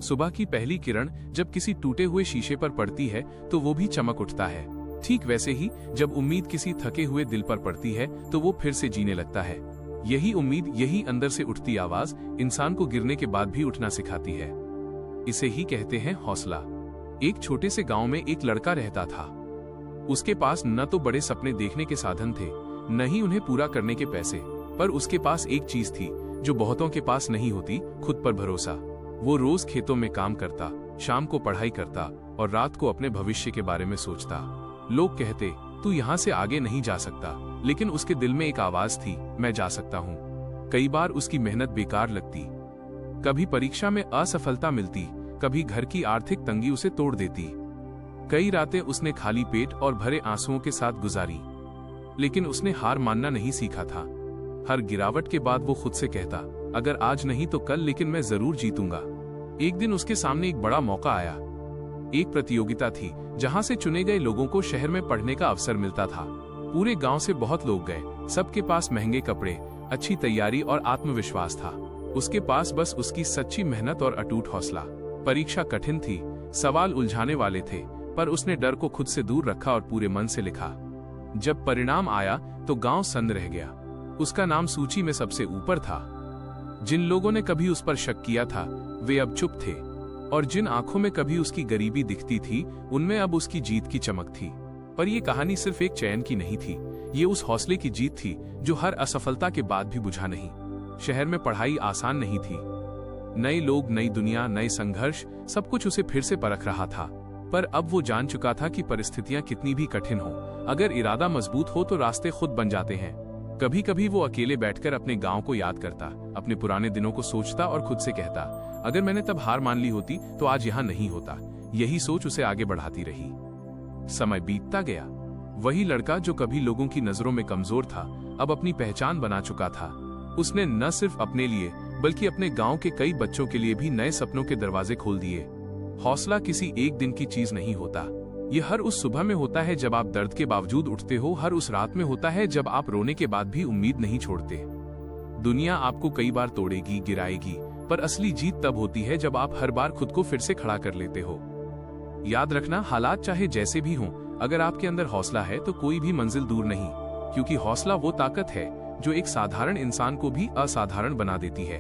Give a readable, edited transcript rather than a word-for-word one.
सुबह की पहली किरण जब किसी टूटे हुए शीशे पर पड़ती है तो वो भी चमक उठता है। ठीक वैसे ही जब उम्मीद किसी थके हुए दिल पर पड़ती है तो वो फिर से जीने लगता है। यही उम्मीद, यही अंदर से उठती आवाज इंसान को गिरने के बाद भी उठना सिखाती है। इसे ही कहते हैं हौसला। एक छोटे से गांव में एक लड़का रहता था। उसके पास न तो बड़े सपने देखने के साधन थे, न ही उन्हें पूरा करने के पैसे, पर उसके पास एक चीज थी जो बहुतों के पास नहीं होती, खुद पर भरोसा। वो रोज खेतों में काम करता, शाम को पढ़ाई करता और रात को अपने भविष्य के बारे में सोचता। लोग कहते, तू यहाँ से आगे नहीं जा सकता, लेकिन उसके दिल में एक आवाज थी, मैं जा सकता हूँ। कई बार उसकी मेहनत बेकार लगती, कभी परीक्षा में असफलता मिलती, कभी घर की आर्थिक तंगी उसे तोड़ देती। कई रातें उसने खाली पेट और भरे आंसुओं के साथ गुजारी, लेकिन उसने हार मानना नहीं सीखा था। हर गिरावट के बाद वो खुद से कहता, अगर आज नहीं तो कल, लेकिन मैं जरूर जीतूंगा। एक दिन उसके सामने एक बड़ा मौका आया। एक प्रतियोगिता थी जहां से चुने गए लोगों को शहर में पढ़ने का अवसर मिलता था। पूरे गांव से बहुत लोग गए, सबके पास महंगे कपड़े, अच्छी तैयारी और आत्मविश्वास था। उसके पास बस उसकी सच्ची मेहनत और अटूट हौसला। परीक्षा कठिन थी, सवाल उलझाने वाले थे, पर उसने डर को खुद से दूर रखा और पूरे मन से लिखा। जब परिणाम आया तो गांव सन्न रह गया। उसका नाम सूची में सबसे ऊपर था। जिन लोगों ने कभी उस पर शक किया था वे अब चुप थे, और जिन आंखों में कभी उसकी गरीबी दिखती थी उनमें अब उसकी जीत की चमक थी। पर यह कहानी सिर्फ एक चयन की नहीं थी, ये उस हौसले की जीत थी जो हर असफलता के बाद भी बुझा नहीं। शहर में पढ़ाई आसान नहीं थी। नए लोग, नई दुनिया, नए संघर्ष, सब कुछ उसे फिर से परख रहा था। पर अब वो जान चुका था कि परिस्थितियां कितनी भी कठिन हो, अगर इरादा मजबूत हो तो रास्ते खुद बन जाते हैं। कभी कभी वो अकेले बैठकर अपने गांव को याद करता, अपने पुराने दिनों को सोचता और खुद से कहता, अगर मैंने तब हार मान ली होती तो आज यहाँ नहीं होता। यही सोच उसे आगे बढ़ाती रही। समय बीतता गया। वही लड़का जो कभी लोगों की नजरों में कमजोर था, अब अपनी पहचान बना चुका था। उसने न सिर्फ अपने लिए बल्कि अपने गांव के कई बच्चों के लिए भी नए सपनों के दरवाजे खोल दिए। हौसला किसी एक दिन की चीज नहीं होता। ये हर उस सुबह में होता है जब आप दर्द के बावजूद उठते हो, हर उस रात में होता है जब आप रोने के बाद भी उम्मीद नहीं छोड़ते। दुनिया आपको कई बार तोड़ेगी, गिराएगी, पर असली जीत तब होती है जब आप हर बार खुद को फिर से खड़ा कर लेते हो। याद रखना, हालात चाहे जैसे भी हों, अगर आपके अंदर हौसला है तो कोई भी मंजिल दूर नहीं, क्योंकि हौसला वो ताकत है जो एक साधारण इंसान को भी असाधारण बना देती है।